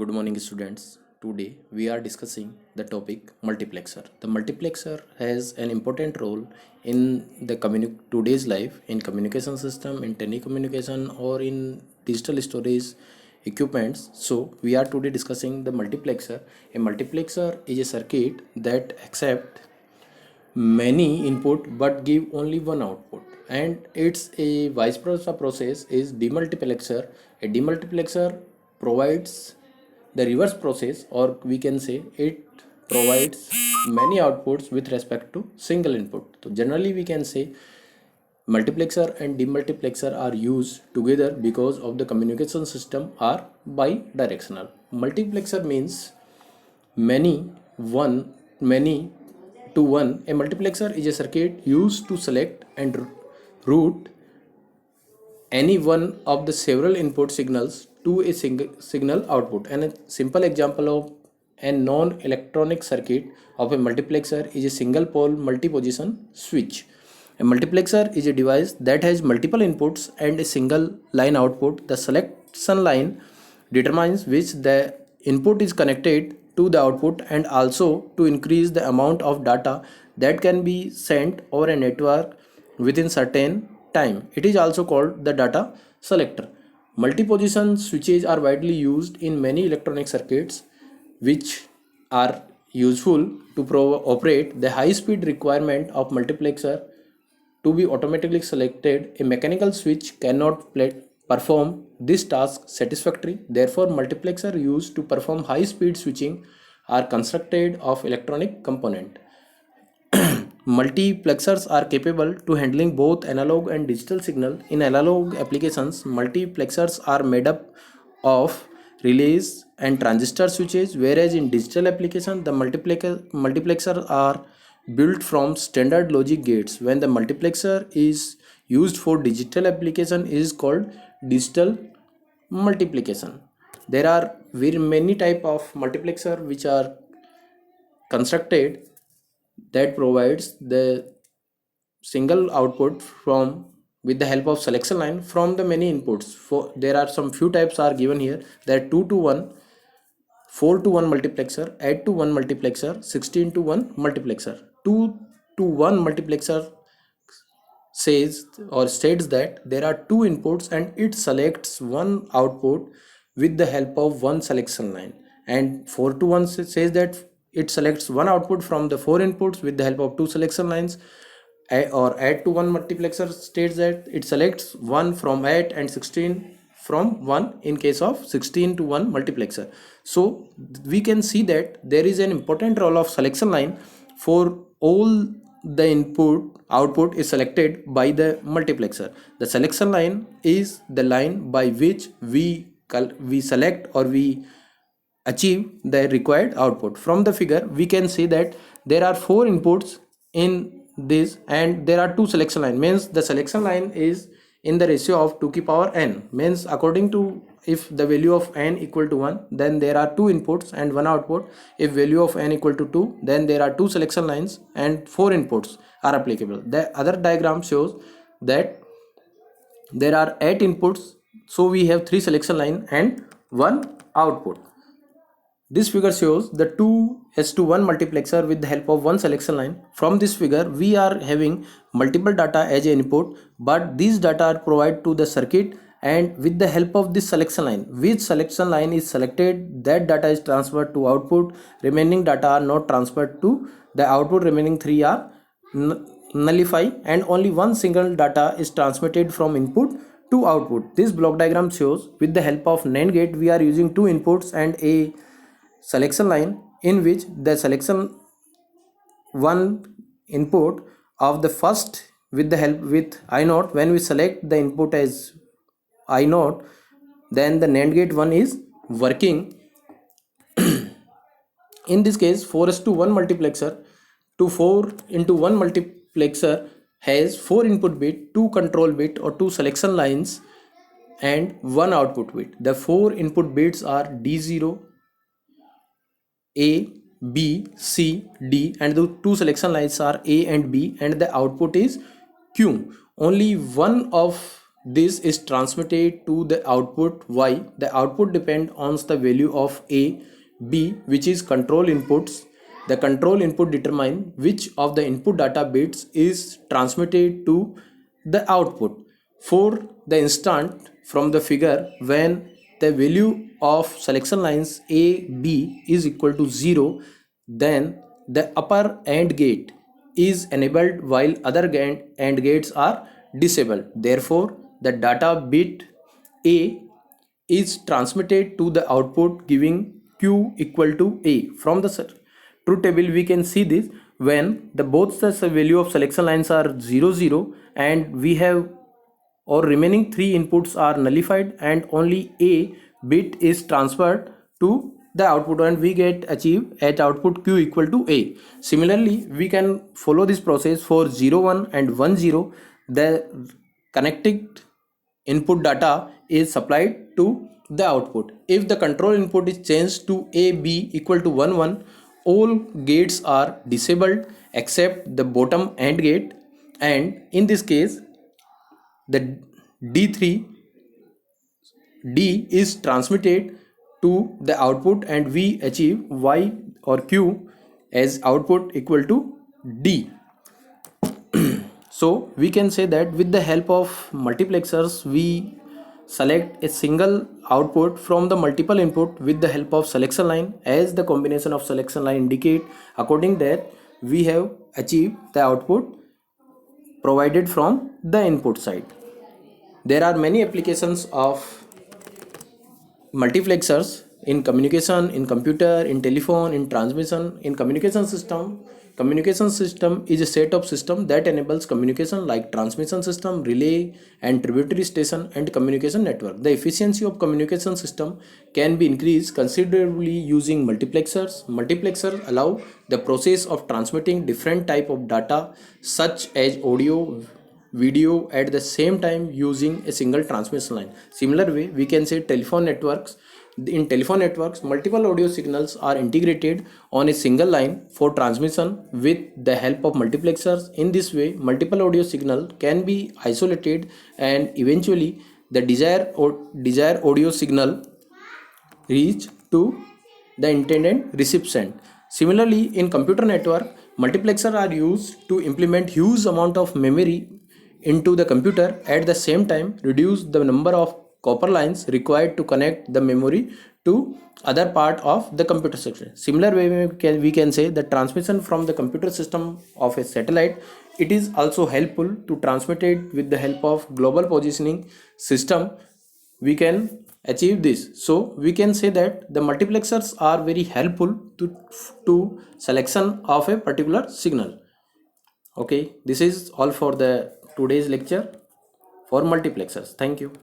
Good morning, students. Today we are discussing the topic multiplexer. The multiplexer has an important role in the today's life in communication system, in telecommunication, or in digital storage equipments. So we are today discussing the multiplexer. A multiplexer is a circuit that accept many input but give only one output, and it's a vice versa process is demultiplexer. A demultiplexer provides the reverse process, or we can say it provides many outputs with respect to single input. So generally we can say multiplexer and demultiplexer are used together because of the communication system are bidirectional. Multiplexer means many to one. A multiplexer is a circuit used to select and route any one of the several input signals to a single signal output. And a simple example of a non-electronic circuit of a multiplexer is a single pole multi-position switch. A multiplexer is a device that has multiple inputs and a single line output. The selection line determines which the input is connected to the output, and also to increase the amount of data that can be sent over a network within certain time. It is also called the data selector. Multi-position switches are widely used in many electronic circuits, which are useful to operate the high speed requirement of multiplexer to be automatically selected. A mechanical switch cannot perform this task satisfactorily. Therefore, multiplexer used to perform high speed switching are constructed of electronic component. Multiplexers are capable to handling both analog and digital signal. In analog applications, multiplexers are made up of relays and transistor switches, whereas in digital application, the multiplexer are built from standard logic gates. When the multiplexer is used for digital application, it is called digital multiplication. There are very many type of multiplexer which are constructed that provides the single output from with the help of selection line from the many inputs. For there are some few types are given here. There are 2 to 1, 4 to 1 multiplexer, 8 to 1 multiplexer, 16 to 1 multiplexer. 2 to 1 multiplexer says or states that there are two inputs and it selects one output with the help of one selection line. And 4 to 1 says that it selects one output from the four inputs with the help of two selection lines. Or 8 to 1 multiplexer states that it selects 1 from 8 and 16 from 1 in case of 16 to 1 multiplexer. So we can see that there is an important role of selection line. For all the input output is selected by the multiplexer. The selection line is the line by which we select or we achieve the required output. From the figure we can see that there are four inputs in this and there are two selection line, means the selection line is in the ratio of 2 to the power n, means according to if the value of n equal to 1, then there are two inputs and one output. If value of n equal to 2, then there are two selection lines and four inputs are applicable. The other diagram shows that there are 8 inputs, so we have 3 selection line and 1 output. This figure shows the 2:1 multiplexer with the help of one selection line. From this figure, we are having multiple data as an input, but these data are provided to the circuit, and with the help of this selection line, which selection line is selected, that data is transferred to output. Remaining data are not transferred to the output. Remaining 3 are nullified, and only one single data is transmitted from input to output. This block diagram shows with the help of NAND gate, we are using two inputs and a selection line in which the selection one input of the first with the help with I naught. When we select the input as I naught, then the NAND gate 1 is working. In this case, 4:1 multiplexer to 4 into 1 multiplexer has 4 input bit, 2 control bit or 2 selection lines and 1 output bit. The 4 input bits are D0, A, B, C, D, and the two selection lines are A and B, and the output is Q. Only one of this is transmitted to the output y. The output depend on the value of a, b, which is control inputs. The control input determine which of the input data bits is transmitted to the output. For the instant from the figure, when the value of selection lines a, b is equal to 0, then the upper AND gate is enabled while other AND gates are disabled. Therefore, the data bit A is transmitted to the output giving Q equal to A. From the truth table we can see this when the both the value of selection lines are 0 0 and we have or remaining three inputs are nullified and only a bit is transferred to the output and we get achieve at output q equal to a. Similarly, we can follow this process for 0 1 and 1 0. The connected input data is supplied to the output. If the control input is changed to a b equal to 1 1, all gates are disabled except the bottom AND gate, and in this case the D3 D is transmitted to the output and we achieve Y or Q as output equal to D. So we can say that with the help of multiplexers we select a single output from the multiple input with the help of selection line, as the combination of selection line indicate. According that we have achieved the output provided from the input side. There are many applications of multiplexers in communication, in computer, in telephone, in transmission, in communication system. Communication system is a set of system that enables communication like transmission system, relay and tributary station and communication network. The efficiency of communication system can be increased considerably using multiplexers. Multiplexers allow the process of transmitting different type of data such as audio, video at the same time using a single transmission line. Similar way we can say telephone networks. In telephone networks, multiple audio signals are integrated on a single line for transmission with the help of multiplexers. In this way, multiple audio signal can be isolated and eventually the desired audio signal reach to the intended recipient. Similarly, in computer network, multiplexers are used to implement huge amount of memory into the computer at the same time reduce the number of copper lines required to connect the memory to other part of the computer section. Similar way we can say the transmission from the computer system of a satellite, it is also helpful to transmit it with the help of global positioning system. We can achieve this. So we can say that the multiplexers are very helpful to selection of a particular signal. Okay, this is all for the today's lecture for multiplexers. Thank you.